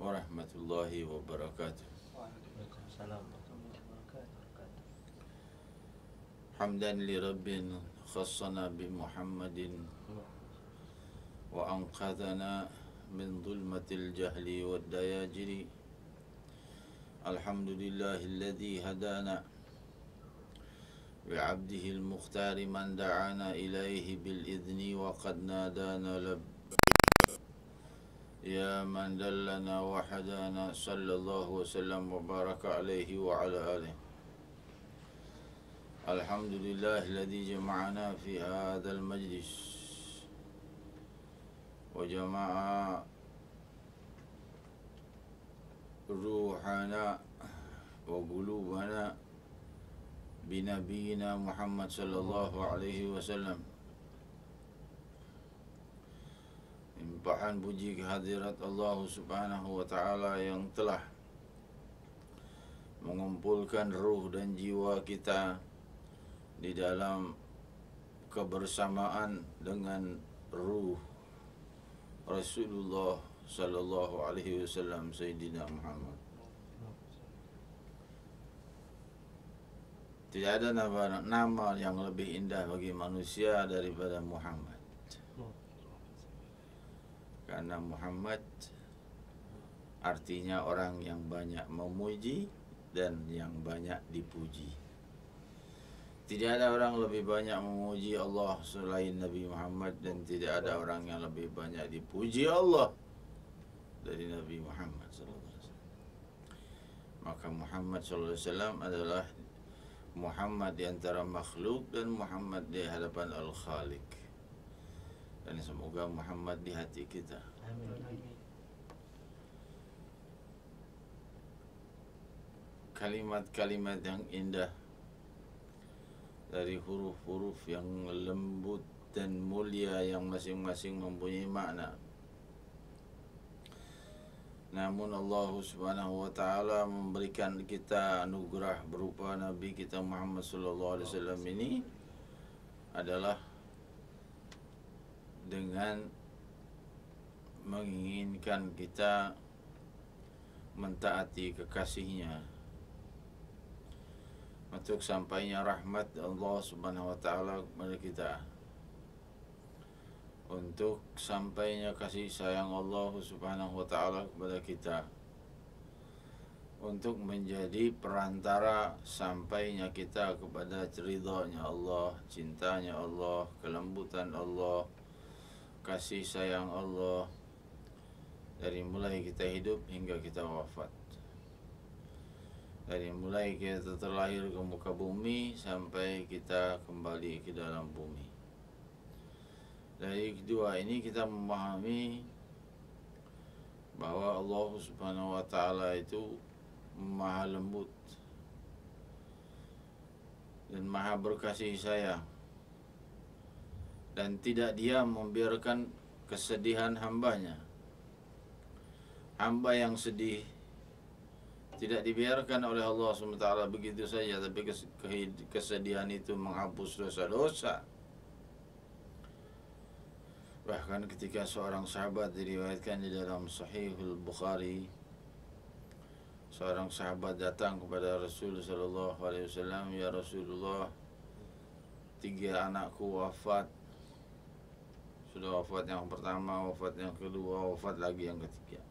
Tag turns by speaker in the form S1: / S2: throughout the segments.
S1: warahmatullahi wabarakatuh.
S2: Waalaikumsalam warahmatullahi wabarakatuh.
S1: Hamdan li rabbin khassana bi Muhammadin wa anqadhana min dhulmatil jahli wad dayajiri. Alhamdulillahilladzi hadana bi'abdihi al-mukhtari man da'ana ilaihi bil idzni wa qad nadana lab ya man dallana wa hadana sallallahu wasallam wa baraka alaihi wa ala alihi. Alhamdulillahilladzi jama'ana fi hadzal majlis wa jama'a ruhana wa qulubana binabiyina Muhammad sallallahu alaihi wasallam. Limpahan puji kehadirat Allah subhanahu wa ta'ala yang telah mengumpulkan ruh dan jiwa kita di dalam kebersamaan dengan ruh Rasulullah sallallahu alaihi wasallam Sayyidina Muhammad. Tidak ada nama yang lebih indah bagi manusia daripada Muhammad. Karena Muhammad artinya orang yang banyak memuji dan yang banyak dipuji. Tidak ada orang lebih banyak memuji Allah selain Nabi Muhammad, dan tidak ada orang yang lebih banyak dipuji Allah dari Nabi Muhammad SAW. Maka Muhammad SAW adalah Muhammad di antara makhluk dan Muhammad di hadapan Al-Khaliq. Dan semoga Muhammad di hati kita.
S2: Amin.
S1: Kalimat-kalimat yang indah dari huruf-huruf yang lembut dan mulia yang masing-masing mempunyai makna. Namun Allah subhanahu wa ta'ala memberikan kita anugerah berupa Nabi kita Muhammad sallallahu alaihi wasallam ini adalah dengan menginginkan kita mentaati kekasihnya, untuk sampainya rahmat Allah subhanahu wa ta'ala kepada kita, untuk sampainya kasih sayang Allah subhanahu wa ta'ala kepada kita, untuk menjadi perantara sampainya kita kepada ridhanya Allah, cintanya Allah, kelembutan Allah, kasih sayang Allah, dari mulai kita hidup hingga kita wafat, dari mulai kita terlahir ke muka bumi sampai kita kembali ke dalam bumi. Dari kedua ini kita memahami bahwa Allah subhanahu wa ta'ala itu maha lembut dan maha berkasih sayang, dan tidak dia membiarkan kesedihan hambanya. Hamba yang sedih tidak dibiarkan oleh Allah SWT begitu saja, tapi kesedihan itu menghapus dosa-dosa. Bahkan ketika seorang sahabat, diriwayatkan di dalam Sahihul Bukhari, seorang sahabat datang kepada Rasul sallallahu alaihi wasallam, "Ya Rasulullah, 3 anakku wafat. Sudah wafat yang pertama, wafat yang kedua, wafat lagi yang ketiga."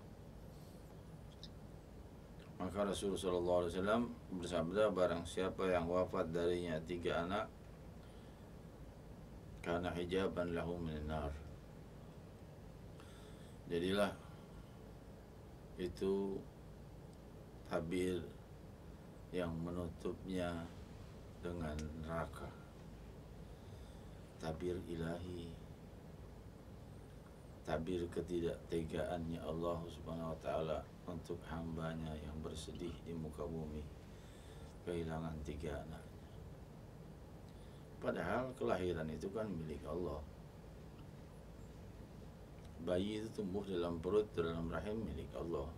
S1: Maka Rasulullah SAW bersabda, barang siapa yang wafat darinya 3 anak, kana hijaban lahu minan nar. Jadilah itu tabir yang menutupnya dengan neraka. Tabir ilahi, tabir ketidaktegaannya Allah subhanahu wa ta'ala untuk hambanya yang bersedih di muka bumi kehilangan 3 anaknya. Padahal kelahiran itu kan milik Allah. Bayi itu tumbuh dalam perut, dalam rahim milik Allah.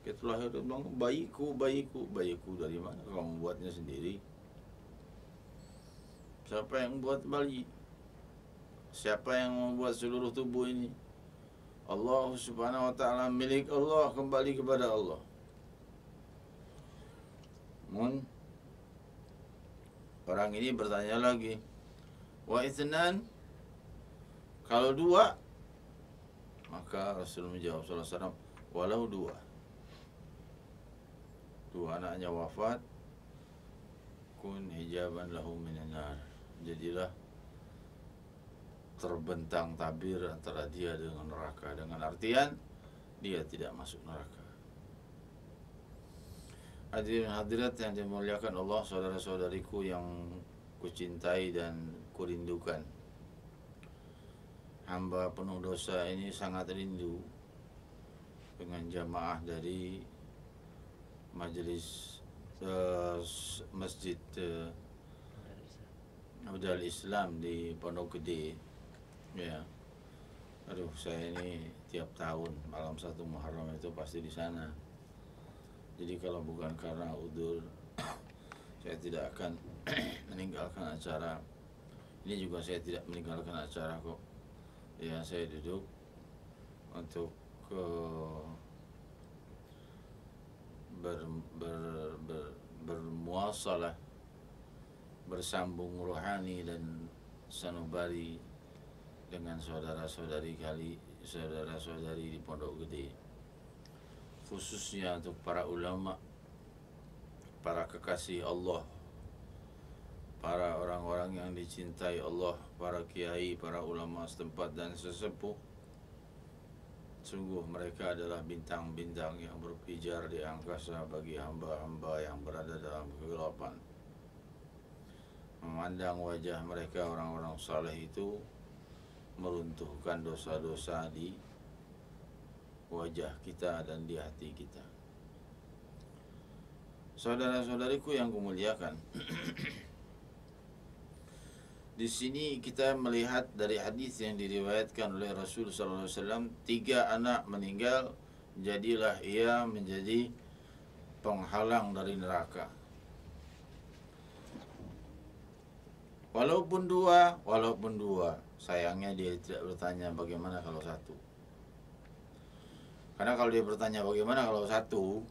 S1: Kita lahir dan bilang, bayiku, bayiku. Bayiku dari mana? Kamu buatnya sendiri. Siapa yang buat bayi? Siapa yang membuat seluruh tubuh ini? Allah subhanahu wa ta'ala milik Allah, kembali kepada Allah. Orang ini bertanya lagi, wa itsnan, kalau dua, maka Rasul menjawab sallallahu alaihi wasallam, walau dua anaknya wafat, kun hijaban lahu minan nar, jadilah terbentang tabir antara dia dengan neraka, dengan artian dia tidak masuk neraka. Hadirin hadirat yang dimuliakan Allah, saudara-saudariku yang kucintai dan kurindukan, hamba penuh dosa ini sangat rindu dengan jamaah dari majelis Masjid Hudal Islam di Pondok Gede. Ya, aduh, saya ini tiap tahun malam 1 Muharram itu pasti di sana. Jadi kalau bukan karena udzur, saya tidak akan meninggalkan acara. Ini juga saya tidak meninggalkan acara kok. Ya, saya duduk untuk bermuasalah, bersambung rohani dan sanubari dengan saudara-saudari di Pondok Gede, khususnya untuk para ulama, para kekasih Allah, para orang-orang yang dicintai Allah, para kiai, para ulama setempat dan sesepuh. Sungguh mereka adalah bintang-bintang yang berpijar di angkasa bagi hamba-hamba yang berada dalam kegelapan. Memandang wajah mereka, orang-orang saleh itu meruntuhkan dosa-dosa di wajah kita dan di hati kita. Saudara-saudariku yang kumuliakan, di sini kita melihat dari hadis yang diriwayatkan oleh Rasul sallallahu alaihi wasallam, 3 anak meninggal, jadilah ia menjadi penghalang dari neraka. Walaupun dua, sayangnya dia tidak bertanya bagaimana kalau 1. Karena kalau dia bertanya bagaimana kalau 1,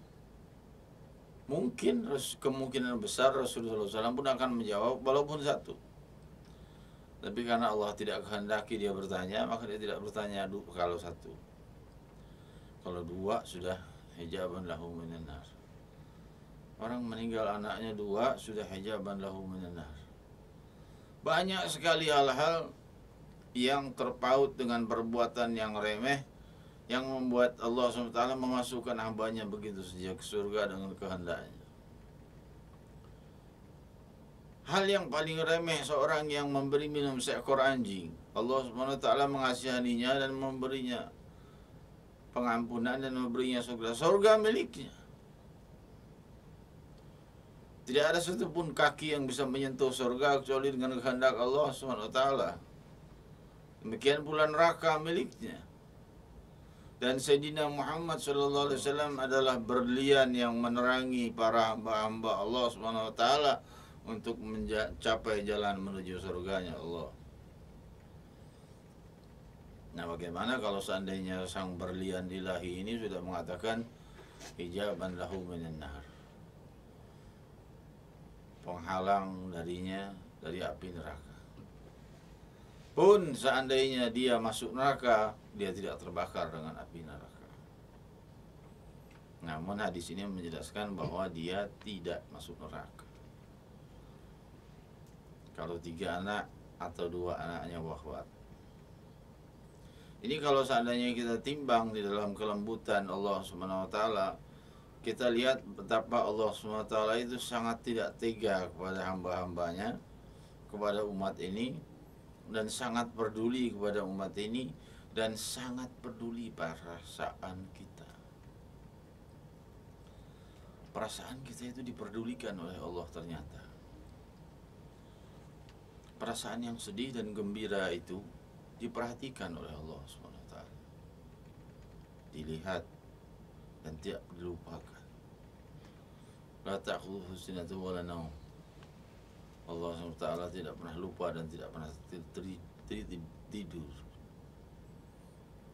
S1: mungkin kemungkinan besar Rasulullah SAW pun akan menjawab walaupun 1. Tapi karena Allah tidak kehendaki dia bertanya, maka dia tidak bertanya kalau 1. Kalau 2 sudah hijaban lahu minan nar. Orang meninggal anaknya 2 sudah hijaban lahu minan nar. Banyak sekali hal-hal yang terpaut dengan perbuatan yang remeh, yang membuat Allah SWT memasukkan hambanya begitu saja ke surga dengan kehendaknya. Hal yang paling remeh, seorang yang memberi minum seekor anjing, Allah SWT mengasihaninya dan memberinya pengampunan dan memberinya surga. Surga miliknya. Tidak ada satupun kaki yang bisa menyentuh surga kecuali dengan kehendak Allah SWT. Demikian pula neraka miliknya. Dan Sayyidina Muhammad SAW adalah berlian yang menerangi para hamba-hamba Allah SWT untuk mencapai jalan menuju surganya Allah. Nah, bagaimana kalau seandainya sang berlian ilahi ini sudah mengatakan hijaban lahu minan nar, penghalang darinya dari api neraka. Pun seandainya dia masuk neraka, dia tidak terbakar dengan api neraka. Namun hadis ini menjelaskan bahwa dia tidak masuk neraka kalau 3 anak atau 2 anaknya wafat. Ini kalau seandainya kita timbang di dalam kelembutan Allah SWT, kita lihat betapa Allah SWT itu sangat tidak tega kepada hamba-hambanya, kepada umat ini, dan sangat peduli kepada umat ini, dan sangat peduli perasaan kita. Perasaan kita itu diperdulikan oleh Allah ternyata. Perasaan yang sedih dan gembira itu diperhatikan oleh Allah SWT, dilihat dan tidak dilupakan. La ta'khudhuhu sinatun wa la naum. Allah SWT tidak pernah lupa dan tidak pernah tidur.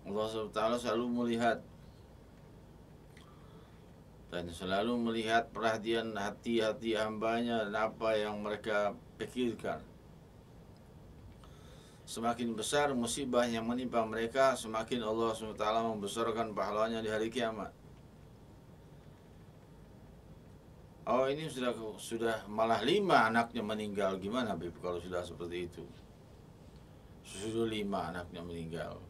S1: Allah SWT selalu melihat dan selalu melihat perhatian hati-hati hambanya dan apa yang mereka pikirkan. Semakin besar musibah yang menimpa mereka, semakin Allah SWT membesarkan pahalanya di hari kiamat. Oh, ini sudah malah 5 anaknya meninggal. Gimana Bib kalau sudah seperti itu? Sudah 5 anaknya meninggal.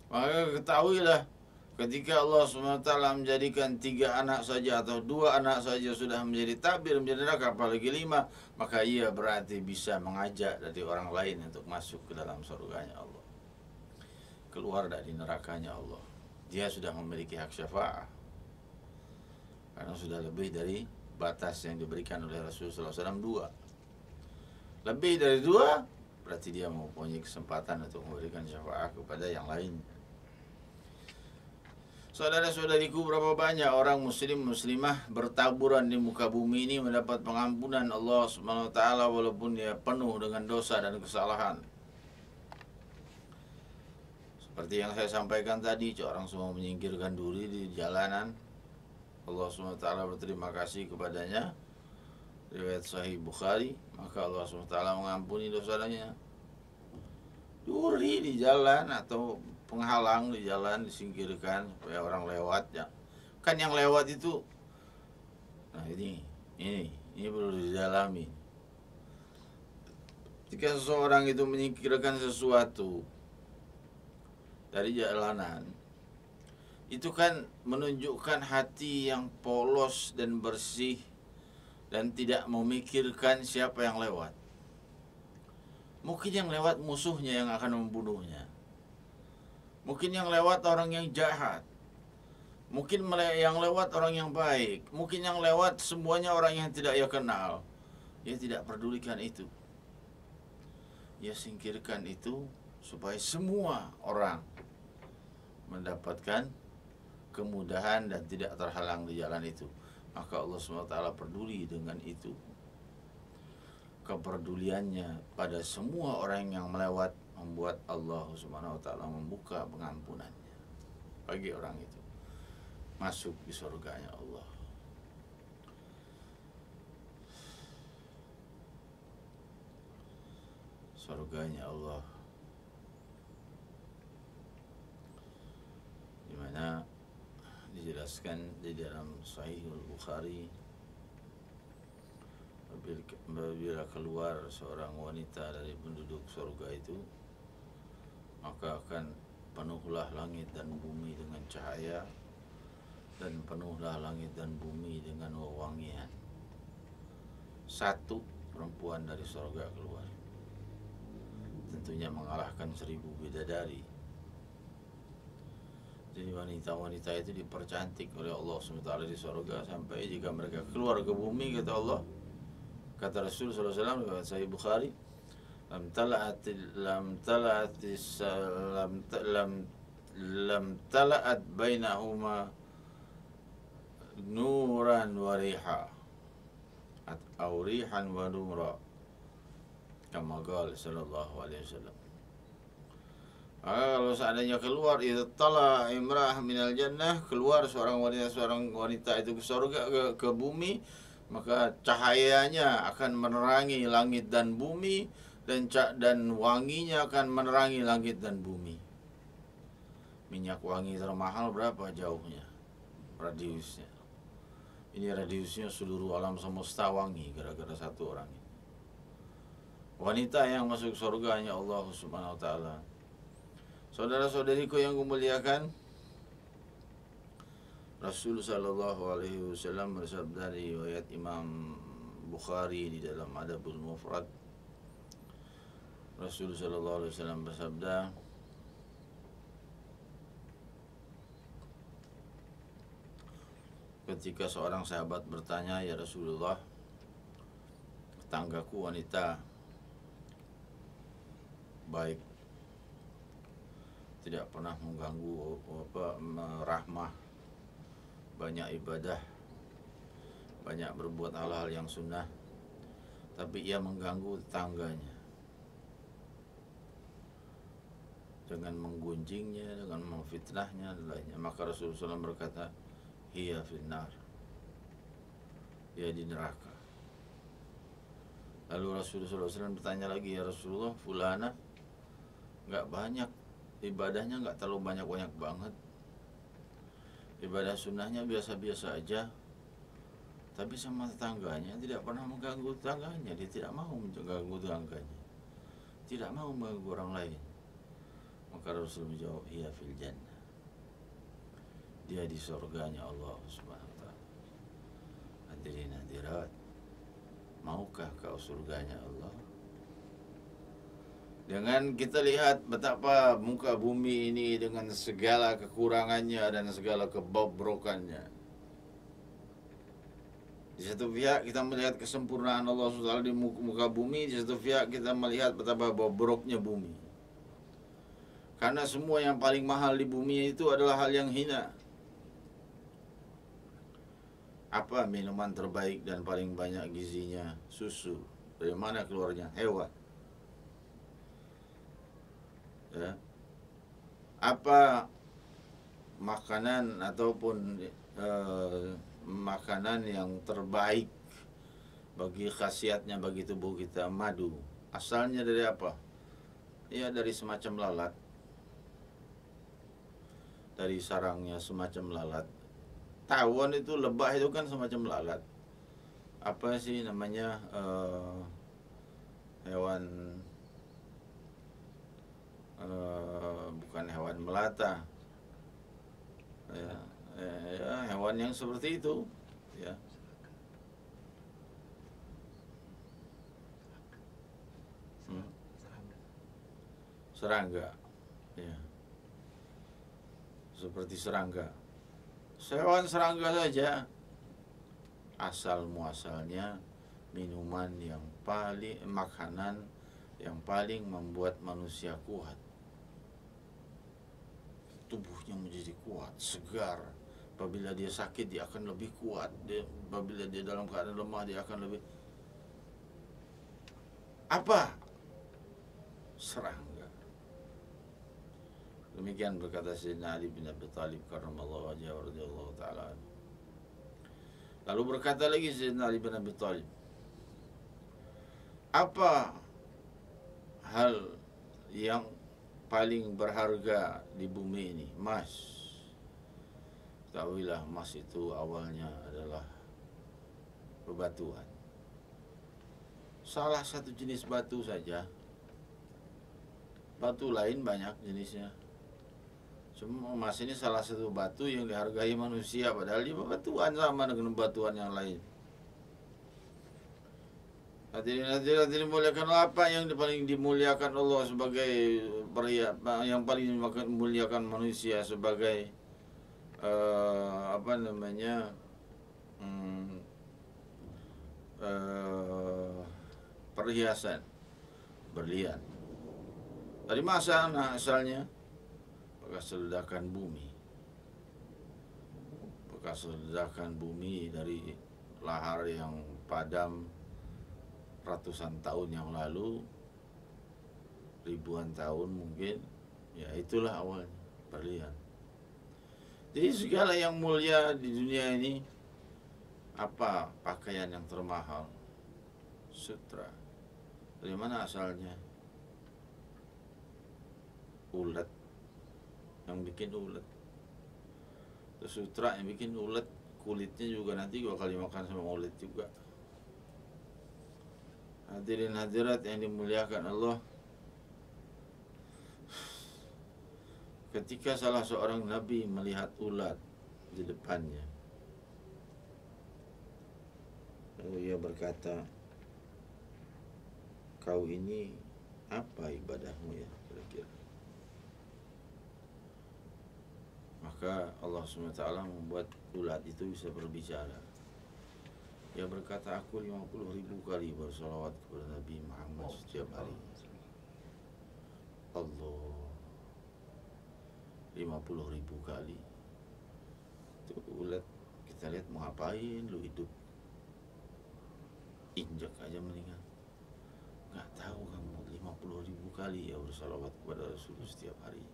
S1: Maka ketahuilah, ketika Allah SWT menjadikan 3 anak saja atau 2 anak saja sudah menjadi tabir, menjadi neraka, apalagi 5, maka ia berarti bisa mengajak dari orang lain untuk masuk ke dalam surganya Allah, keluar dari nerakanya Allah. Dia sudah memiliki hak syafaat karena sudah lebih dari batas yang diberikan oleh Rasulullah SAW 2. Lebih dari 2 berarti dia mempunyai kesempatan untuk memberikan syafaat kepada yang lain. Saudara-saudariku, berapa banyak orang muslim muslimah bertaburan di muka bumi ini mendapat pengampunan Allah Subhanahu wa taala walaupun dia penuh dengan dosa dan kesalahan. Seperti yang saya sampaikan tadi, orang semua menyingkirkan diri di jalanan. Allah Subhanahu wa taala berterima kasih kepadanya. Riwayat Sahih Bukhari, maka Allah Subhanahu wa taala mengampuni dosanya. Duri di jalan atau penghalang di jalan disingkirkan supaya orang lewat ya. Kan yang lewat itu, nah ini perlu didalami. Jika seseorang itu menyingkirkan sesuatu dari jalanan, itu kan menunjukkan hati yang polos dan bersih dan tidak memikirkan siapa yang lewat. Mungkin yang lewat musuhnya yang akan membunuhnya. Mungkin yang lewat orang yang jahat. Mungkin yang lewat orang yang baik. Mungkin yang lewat semuanya orang yang tidak ia kenal. Ia tidak pedulikan itu. Ia singkirkan itu supaya semua orang mendapatkan kemudahan dan tidak terhalang di jalan itu. Maka Allah SWT peduli dengan itu. Kepeduliannya pada semua orang yang melewat membuat Allah Subhanahu wa taala membuka pengampunannya bagi orang itu masuk di surganya Allah. Surganya Allah di mana dijelaskan di dalam Sahih Bukhari, apabila keluar seorang wanita dari penduduk surga itu, maka akan penuhlah langit dan bumi dengan cahaya dan penuhlah langit dan bumi dengan wewangian. 1 perempuan dari surga keluar, tentunya mengalahkan 1000 bidadari. Jadi wanita-wanita itu dipercantik oleh Allah SWT di surga sampai jika mereka keluar ke bumi, kata Allah, kata Rasul SAW dalam Sahih Bukhari, lam tala'at bainahuma nuran wa riha atau rihan wa nura, kama qala sallallahu alaihi wasallam. Kalau seandainya keluar itu tala imrah minal jannah, keluar seorang wanita itu ke surga, ke bumi, maka cahayanya akan menerangi langit dan bumi, dan wanginya akan menerangi langit dan bumi. Minyak wangi termahal berapa jauhnya, radiusnya? Ini radiusnya seluruh alam semesta wangi gara-gara 1 orang ini. Wanita yang masuk surganya Allah Subhanahu wa taala. Saudara-saudariku yang kumuliakan, Rasul sallallahu alaihi wasallam bersabda di riwayat Imam Bukhari di dalam Adabul Mufrad. Rasul sallallahu alaihi wasallam bersabda, ketika seorang sahabat bertanya, "Ya Rasulullah, tetanggaku wanita baik, tidak pernah mengganggu merahmah, banyak ibadah, banyak berbuat hal-hal yang sunnah, tapi ia mengganggu tetangganya. dengan menggunjingnya, dengan memfitnahnya dan lainnya. Maka Rasulullah SAW berkata, hiya finnar, dia di neraka. Lalu Rasulullah SAW bertanya lagi, ya Rasulullah, fulana nggak banyak ibadahnya, nggak terlalu banyak banget, ibadah sunnahnya biasa-biasa aja, tapi sama tetangganya tidak pernah mengganggu tetangganya, dia tidak mau mengganggu tetangganya, tidak mau mengganggu orang lain. Maka Rasul menjawab, hiya fil jannah, dia di surganya Allah Subhanahu wa taala. Hadirin hadirat, maukah kau surganya Allah? Dengan kita lihat betapa muka bumi ini dengan segala kekurangannya dan segala kebobrokannya. Di satu pihak kita melihat kesempurnaan Allah SWT di muka bumi, di satu pihak kita melihat betapa bobroknya bumi. Karena semua yang paling mahal di bumi itu adalah hal yang hina. Apa minuman terbaik dan paling banyak gizinya? Susu. Dari mana keluarnya? Hewan. Ya. Apa makanan ataupun makanan yang terbaik bagi khasiatnya bagi tubuh kita? Madu. Asalnya dari apa? Ya dari semacam lalat. Dari sarangnya semacam lalat. Tawon itu, lebah itu kan semacam lalat. Apa sih namanya, hewan, bukan hewan melata, ya, hewan yang seperti itu, ya. Serangga, ya, seperti serangga. Hewan serangga saja, asal muasalnya minuman yang paling, makanan yang paling membuat manusia kuat. Tubuhnya menjadi kuat, segar. Apabila dia sakit, dia akan lebih kuat. Apabila dia dalam keadaan lemah, dia akan lebih... Apa? Serangga. Demikian berkata Sayyidina Ali bin Abi Thalib karramallahu wajhahu radhiyallahu ta'ala. Lalu berkata lagi Sayyidina Ali bin Abi Thalib, apa hal yang paling berharga di bumi ini? Emas. Ketahuilah, emas itu awalnya adalah bebatuan. Salah satu jenis batu saja. Batu lain banyak jenisnya. Cuma emas ini salah satu batu yang dihargai manusia, padahal dia bebatuan sama dengan batuan yang lain. Hadirin dimuliakan, apa yang paling dimuliakan Allah sebagai yang paling dimuliakan manusia sebagai perhiasan? Berlian. Dari mana asalnya? Bekas ledakan bumi. Bekas ledakan bumi dari lahar yang padam ratusan tahun yang lalu, ribuan tahun mungkin. Ya itulah awalnya, berlian. Jadi segala yang mulia di dunia ini, apa pakaian yang termahal? Sutra. Dari mana asalnya? Ulet. Yang bikin ulet. Terus sutra yang bikin ulet, kulitnya juga nanti bakal dimakan sama ulet juga. Hadirin hadirat yang dimuliakan Allah, ketika salah seorang nabi melihat ulat di depannya, lalu ia berkata, kau ini apa ibadahmu ya kira-kira? Maka Allah SWT membuat ulat itu bisa berbicara. Dia berkata, aku 50.000 kali bersalawat kepada Nabi Muhammad setiap hari. Allah, 50.000 kali. Itu ulat, kita lihat mau ngapain lu hidup? Injak aja mendingan. Gak tahu kamu 50.000 kali ya bersalawat kepada Rasul setiap hari.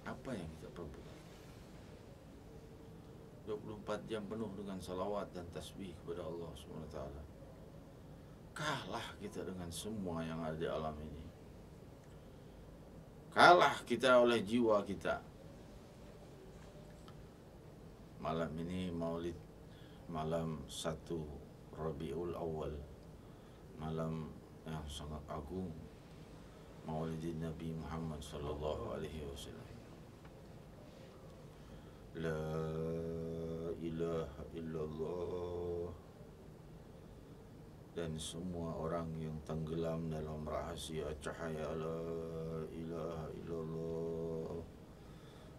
S1: Apa yang kita perbuat? 24 jam penuh dengan salawat dan tasbih kepada Allah SWT. Kalah kita dengan semua yang ada di alam ini. Kalah kita oleh jiwa kita. Malam ini Maulid, malam 1 Rabiul Awal, malam yang sangat agung, Maulidin Nabi Muhammad sallallahu alaihi wasallam. La ilaha illallah. Dan semua orang yang tenggelam dalam rahasia cahaya la ilaha illallah,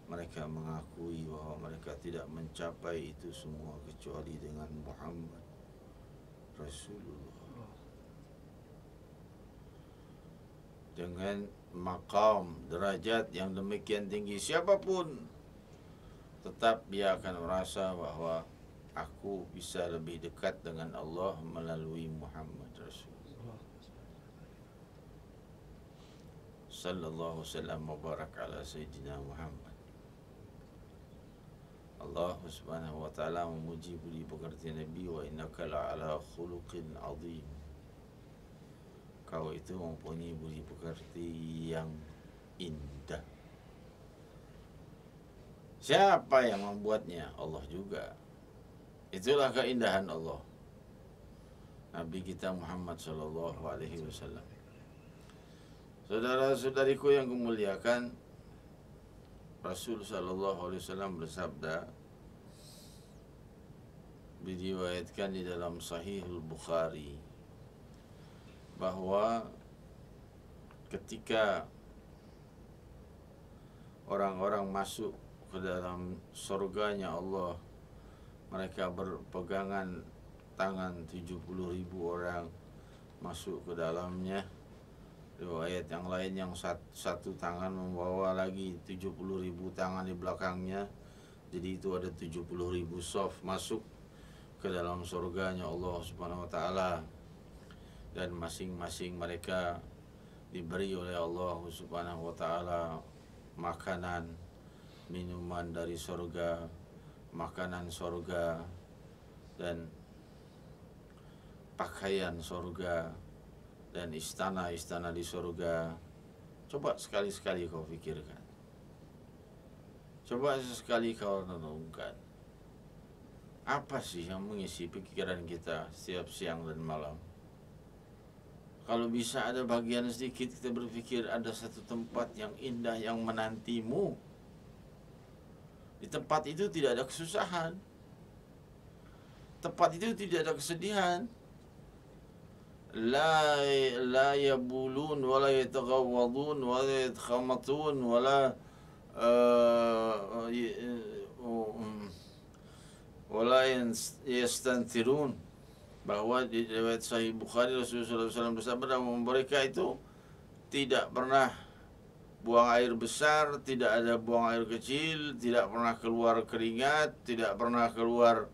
S1: mereka mengakui bahawa mereka tidak mencapai itu semua kecuali dengan Muhammad Rasulullah. Dengan maqam, derajat yang demikian tinggi, siapapun tetap dia akan merasa bahawa aku bisa lebih dekat dengan Allah melalui Muhammad Rasulullah sallallahu wasallam wa barak ala sayyidina Muhammad. Allah Subhanahu wa taala memuji budi pekerti Nabi, wa innaka la'ala khuluqin azim. Kau itu mempunyai budi pekerti yang indah. Siapa yang membuatnya? Allah juga. Itulah keindahan Allah. Nabi kita Muhammad sallallahu alaihi wasallam. Saudara-saudariku yang kemuliakan, Rasul sallallahu alaihi wasallam bersabda, diriwayatkan di dalam Sahihul Bukhari, bahwa ketika orang-orang masuk ke dalam surganya Allah, mereka berpegangan tangan, 70.000 orang masuk ke dalamnya. Riwayat yang lain yang satu tangan membawa lagi 70.000 tangan di belakangnya. Jadi itu ada 70.000 saf masuk ke dalam surganya Allah Subhanahu wa taala. Dan masing-masing mereka diberi oleh Allah Subhanahu wa taala makanan, minuman dari surga, makanan surga, dan pakaian surga, dan istana-istana di surga. Coba sekali-sekali kau fikirkan. Coba sekali kau renungkan. Apa sih yang mengisi pikiran kita setiap siang dan malam? Kalau bisa ada bagian sedikit kita berpikir ada satu tempat yang indah yang menantimu. Di tempat itu tidak ada kesusahan. Tempat itu tidak ada kesedihan. La yabulun wa la yataghawwadun wa la yatakhammatun wa la wa la yastanthirun. Bahwa di riwayat Sahih Bukhari, Rasulullah SAW bersabda bahwa mereka itu tidak pernah buang air besar, tidak ada buang air kecil, tidak pernah keluar keringat, tidak pernah keluar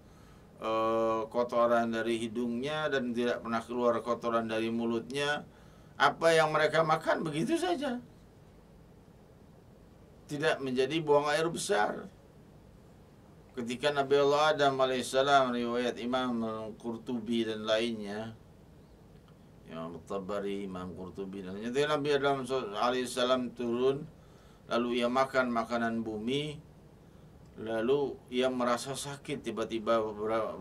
S1: kotoran dari hidungnya, dan tidak pernah keluar kotoran dari mulutnya. Apa yang mereka makan begitu saja, tidak menjadi buang air besar. Ketika Nabi Allah Adam alaihissalam, riwayat Imam Qurtubi dan lainnya, Imam Tabari, Imam Qurtubi dan lainnya, ketika Nabi Adam alaihissalam turun, lalu ia makan makanan bumi, lalu ia merasa sakit tiba-tiba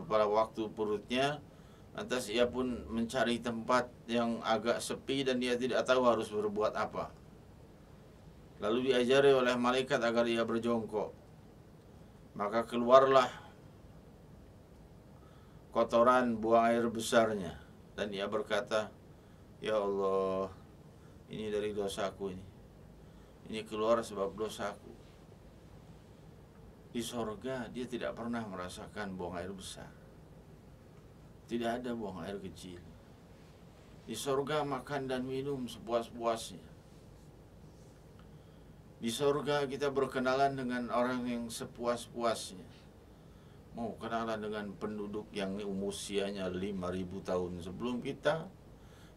S1: pada waktu perutnya. Lantas ia pun mencari tempat yang agak sepi dan dia tidak tahu harus berbuat apa. Lalu diajari oleh malaikat agar ia berjongkok. Maka keluarlah kotoran buang air besarnya, dan ia berkata, "Ya Allah, ini dari dosaku ini keluar sebab dosaku." Di sorga dia tidak pernah merasakan buang air besar, tidak ada buang air kecil. Di sorga makan dan minum sepuas-puasnya. Di surga kita berkenalan dengan orang yang sepuas-puasnya. Mau kenalan dengan penduduk yang usianya 5.000 tahun sebelum kita,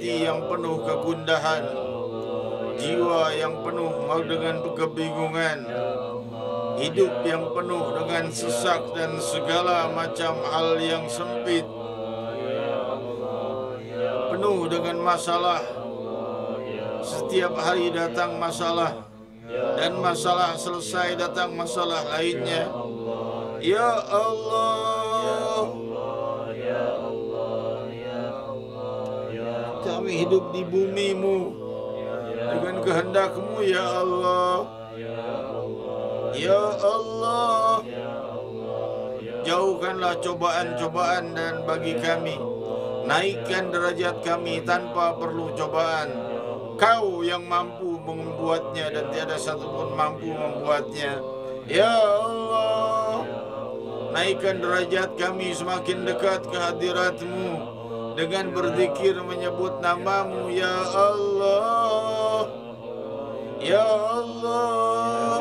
S1: hati yang penuh kegundahan, jiwa yang penuh dengan kebingungan, hidup yang penuh dengan sesak dan segala macam hal yang sempit, penuh dengan masalah. Setiap hari datang masalah, dan masalah selesai datang masalah lainnya. Ya Allah, kami hidup di bumi-Mu dengan kehendak-Mu, ya Allah. Ya Allah, jauhkanlah cobaan-cobaan dan bagi kami, naikkan derajat kami tanpa perlu cobaan. Kau yang mampu membuatnya dan tiada satupun mampu membuatnya. Ya Allah, naikkan derajat kami semakin dekat ke hadirat-Mu dengan berzikir menyebut nama-Mu, ya Allah. Ya Allah,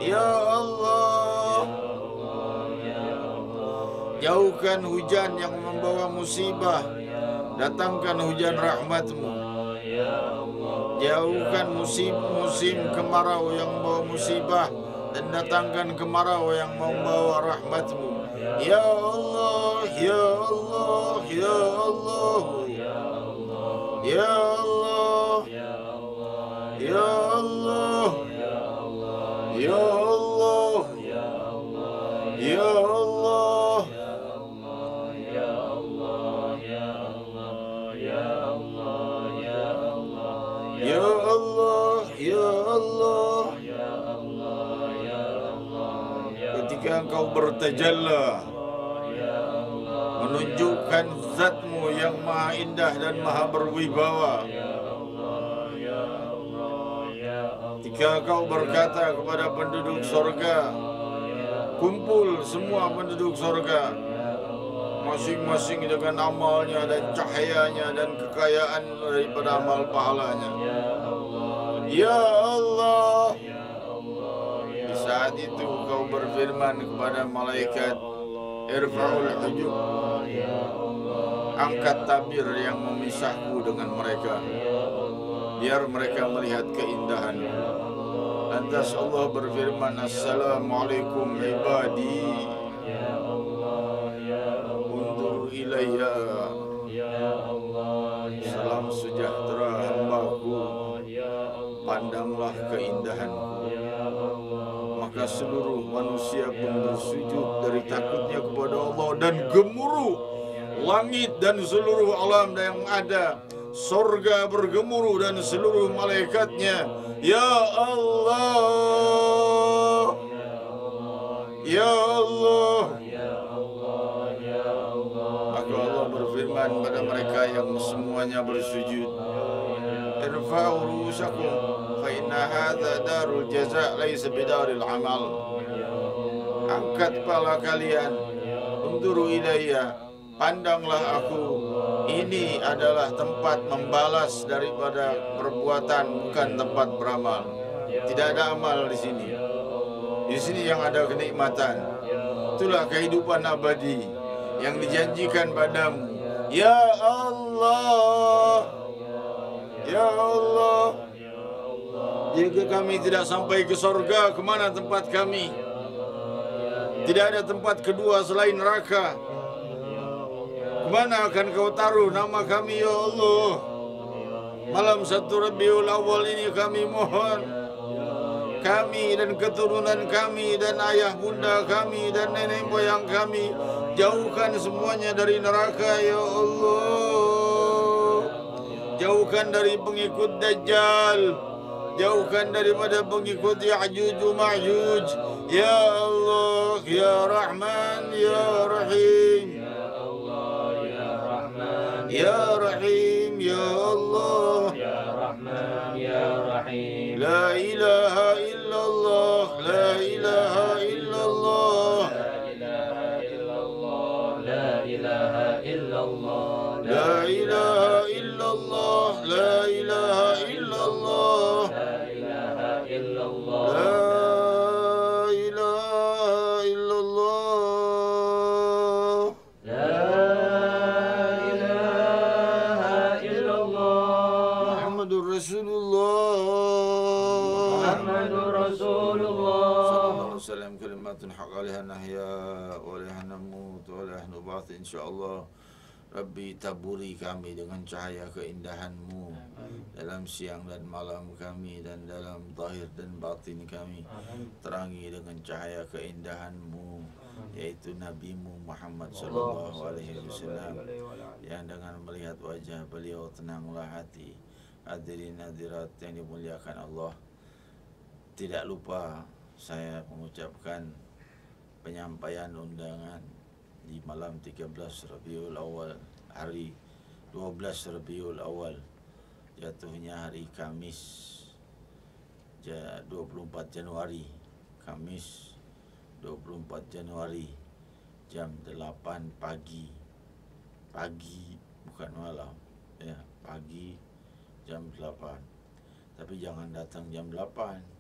S1: ya Allah. Jauhkan hujan yang membawa musibah, datangkan hujan rahmat-Mu. Jauhkan musim kemarau yang membawa musibah, dan datangkan kemarau yang membawa rahmat-Mu. Ya Allah, ya Allah, ya Allah, ya Allah, ya Allah, ya Allah, ya Allah. Ya Allah, ya Allah, ketika Engkau bertajalla, menunjukkan zat-Mu yang maha indah dan maha berwibawa, ketika Engkau berkata kepada penduduk sorga, kumpul semua penduduk sorga, masing-masing dengan amalnya dan cahayanya dan kekayaan daripada amal pahalanya. Ya Allah, di saat itu Kau berfirman kepada malaikat, irfa'ul hujub, angkat tabir yang memisahku dengan mereka, biar mereka melihat keindahan-Mu. Lantas Allah berfirman, assalamualaikum ibadi, undur ilayya, salam sejahtera hambaku, pandanglah keindahan-Ku. Maka seluruh manusia pun bersujud dari takutnya kepada Allah, dan gemuruh langit dan seluruh alam yang ada, sorga bergemuruh dan seluruh malaikatnya. Ya Allah, ya Allah. Maka Allah berfirman pada mereka yang semuanya bersujud, irfa'u ru'usakum fa inna hadza darul jaza' laisa bidaril amal. Angkat kepala kalian, unduru ilayya, pandanglah aku. Ini adalah tempat membalas daripada perbuatan, bukan tempat beramal. Tidak ada amal di sini. Di sini yang ada kenikmatan. Itulah kehidupan abadi yang dijanjikan padamu. Ya Allah, ya Allah. Jika kami tidak sampai ke sorga, kemana tempat kami? Tidak ada tempat kedua selain neraka. Kemana akan Kau taruh nama kami, ya Allah? Malam 1 Rabiul Awal ini kami mohon, kami dan keturunan kami dan ayah bunda kami dan nenek moyang kami, jauhkan semuanya dari neraka, ya Allah. Jauhkan dari pengikut Dajjal, jauhkan daripada pengikut Ya'juj Ma'juj. Ya Allah, ya Rahman, ya Rahim, ya Rahim, ya Allah,
S2: Ya Rahman, Ya Rahim.
S1: la ilaha illallah, la ilaha illallah,
S2: La ilaha illallah,
S1: la ilaha illallah, la ilaha illallah,
S2: La ilaha illallah,
S1: la ilaha illallah.
S2: La ilaha illallah.
S1: kalimatun haqq 'alaiha nahya wa 'alaiha namut wa 'alaiha nubath insyaallah. Rabbi taburi kami dengan cahaya keindahan-Mu dalam siang dan malam kami dan dalam zahir dan batin kami. Terangi dengan cahaya keindahan-Mu, yaitu Nabi-Mu Muhammad sallallahu alaihi wasallam, yang dengan melihat wajah beliau tenanglah hati. Hadirin hadirat yang dimuliakan Allah, tidak lupa saya mengucapkan penyampaian undangan di malam 13 Rabiul Awal, hari 12 Rabiul Awal, jatuhnya hari Kamis 24 Januari, Kamis 24 Januari jam 8 pagi bukan malam ya, pagi jam 8. Tapi jangan datang jam 8,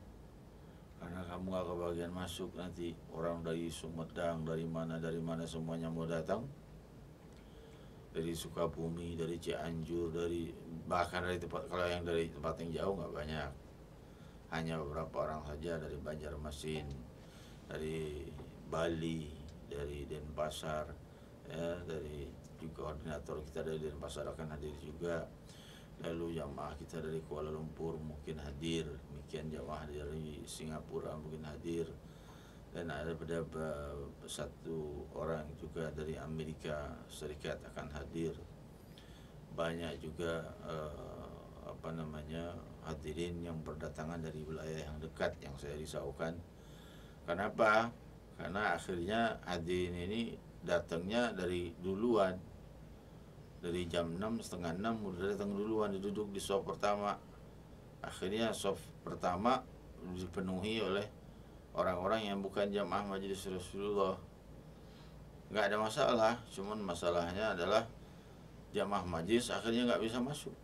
S1: karena kamu gak kebagian masuk nanti. Orang dari Sumedang, dari mana semuanya mau datang. Dari Sukabumi, dari Cianjur, bahkan dari tempat, kalau yang dari tempat yang jauh gak banyak. Hanya beberapa orang saja dari Banjarmasin, dari Bali, dari Denpasar, ya, dari juga koordinator kita dari Denpasar akan hadir juga. Lalu jamaah kita dari Kuala Lumpur mungkin hadir, demikian jamaah dari Singapura mungkin hadir, dan ada satu orang juga dari Amerika Serikat akan hadir. Banyak juga hadirin yang berdatangan dari wilayah yang dekat yang saya risaukan. Kenapa? Karena akhirnya hadirin ini datangnya dari duluan. Dari jam 6, setengah 6 udah datang duluan, duduk di soft pertama. Akhirnya soft pertama dipenuhi oleh orang-orang yang bukan jamaah Majelis Rasulullah. Nggak ada masalah, cuman masalahnya adalah jamaah majlis akhirnya nggak bisa masuk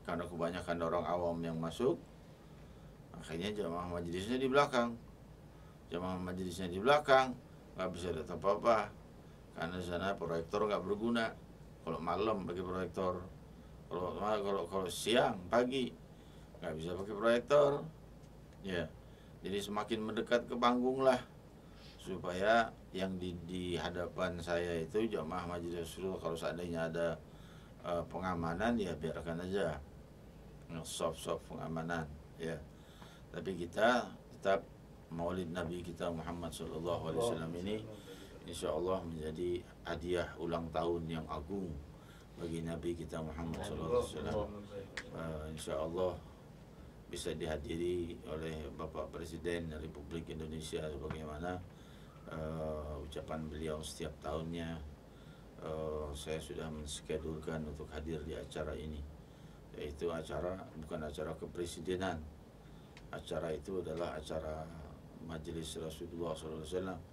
S1: karena kebanyakan orang awam yang masuk. Akhirnya jamaah majelisnya di belakang. Jamaah majelisnya di belakang nggak bisa lihat apa-apa karena sana proyektor nggak berguna. Kalau malam pakai proyektor, kalau siang pagi nggak bisa pakai proyektor, ya. Jadi semakin mendekat ke panggung lah, supaya yang di hadapan saya itu jamaah Majelis Rasulullah. Kalau seandainya ada pengamanan, ya biarkan aja, soft pengamanan, ya. Tapi kita tetap Maulid Nabi kita Muhammad SAW ini insya Allah menjadi hadiah ulang tahun yang agung bagi Nabi kita Muhammad SAW. Insya Allah bisa dihadiri oleh Bapak Presiden Republik Indonesia sebagaimana ucapan beliau setiap tahunnya. Saya sudah menskedulkan untuk hadir di acara ini, yaitu bukan acara kepresidenan. Acara itu adalah acara Majelis Rasulullah SAW.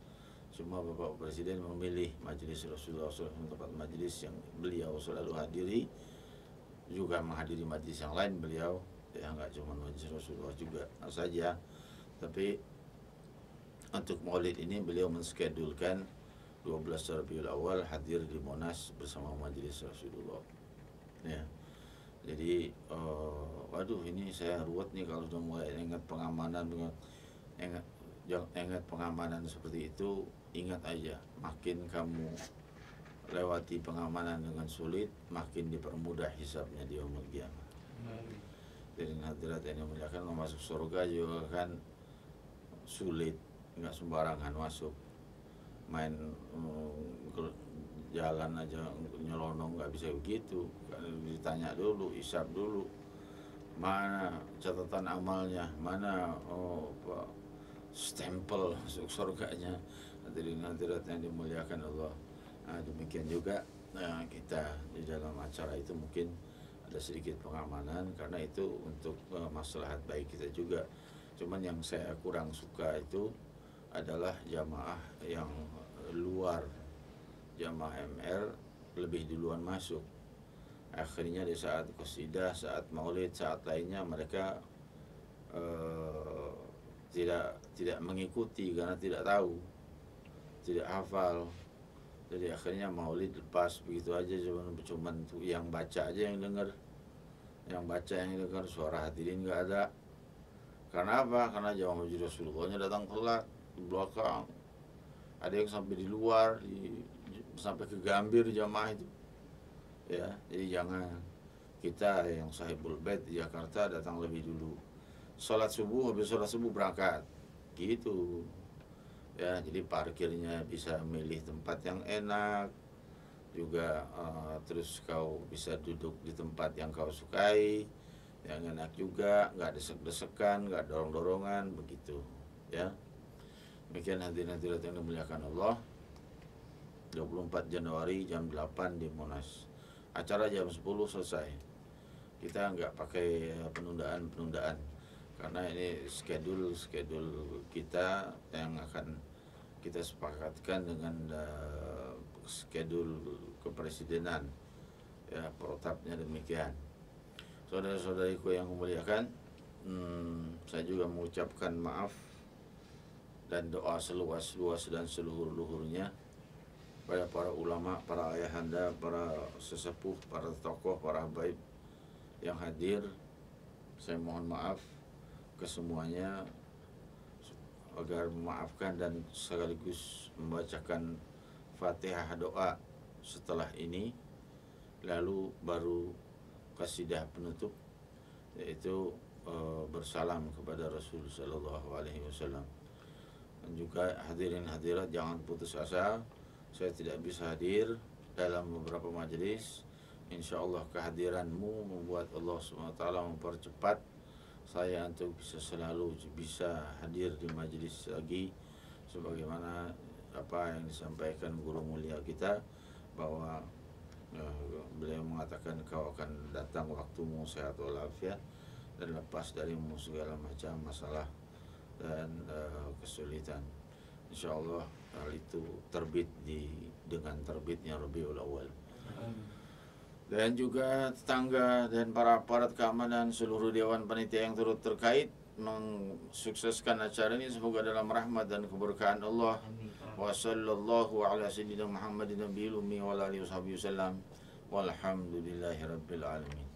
S1: Cuma Bapak Presiden memilih Majelis Rasulullah SAW, tempat majelis yang beliau selalu hadiri, juga menghadiri majelis yang lain beliau, ya nggak cuma Majelis Rasulullah juga saja. Tapi untuk Maulid ini beliau menskedulkan 12 Rabiul Awal hadir di Monas bersama Majelis Rasulullah. Ya. Jadi waduh, ini saya ruwet nih kalau sudah mulai ingat pengamanan, ingat pengamanan seperti itu. Ingat aja, makin kamu lewati pengamanan dengan sulit, makin dipermudah hisabnya di yaumul qiyamah. Jadi hadirat yang dimuliakan, mau masuk surga juga kan sulit, nggak sembarangan masuk. Main jalan aja nyelonong nggak bisa begitu. Ditanya dulu, hisab dulu, mana catatan amalnya, mana stempel masuk surganya. Hadirin hadirat yang dimuliakan Allah. Nah, demikian juga kita di dalam acara itu mungkin ada sedikit pengamanan karena itu untuk maslahat baik kita juga. Cuman yang saya kurang suka itu adalah jamaah yang luar, jamaah MR lebih duluan masuk. Akhirnya di saat qasidah, saat maulid, saat lainnya mereka tidak mengikuti karena tidak tahu, tidak hafal. Jadi akhirnya maulid lepas begitu aja, cuman yang baca aja yang dengar, suara hadirin nggak ada. Karena apa? Karena jamaah Majelis Rasulullahnya datang telat di belakang, Ada yang sampai di luar, sampai ke Gambir jamaah itu. Ya, jadi jangan kita yang sahibul bait di Jakarta datang lebih dulu. Sholat subuh, habis sholat subuh berangkat. Gitu. Ya, jadi parkirnya bisa milih tempat yang enak. Juga terus kau bisa duduk di tempat yang kau sukai, yang enak juga, nggak desek-desekan, nggak dorong-dorongan, begitu. Ya. Demikian hadirin-hadirat yang dimuliakan Allah. 24 Januari jam 8 di Monas. Acara jam 10 selesai. Kita nggak pakai penundaan-penundaan karena ini schedule kita yang akan kita sepakatkan dengan schedule kepresidenan. Ya, protapnya demikian. Saudara-saudariku yang memuliakan, saya juga mengucapkan maaf dan doa seluas-luas dan seluhur-luhurnya pada para ulama, para ayahanda, para sesepuh, para tokoh, para habaib yang hadir. Saya mohon maaf ke semuanya agar memaafkan dan sekaligus membacakan Fatihah doa setelah ini, lalu baru qasidah penutup, yaitu bersalam kepada Rasul sallallahu alaihi wasallam. Dan juga hadirin hadirat jangan putus asa. Saya tidak bisa hadir dalam beberapa majelis. InsyaAllah kehadiranmu membuat Allah SWT mempercepat saya untuk bisa selalu bisa hadir di majelis lagi, sebagaimana apa yang disampaikan guru mulia kita, bahwa beliau mengatakan kau akan datang waktumu sehat walafiat dan lepas darimu segala macam masalah dan kesulitan. InsyaAllah hal itu terbit dengan terbitnya Rabiul Awal. Dan juga tetangga dan para aparat keamanan, seluruh dewan panitia yang turut terkait mensukseskan acara ini, semoga dalam rahmat dan keberkahan Allah. Wa sallallahu ala sayyidina Muhammadin nabiyil ummi wa alihi wasallam. Walhamdulillahi rabbil alamin.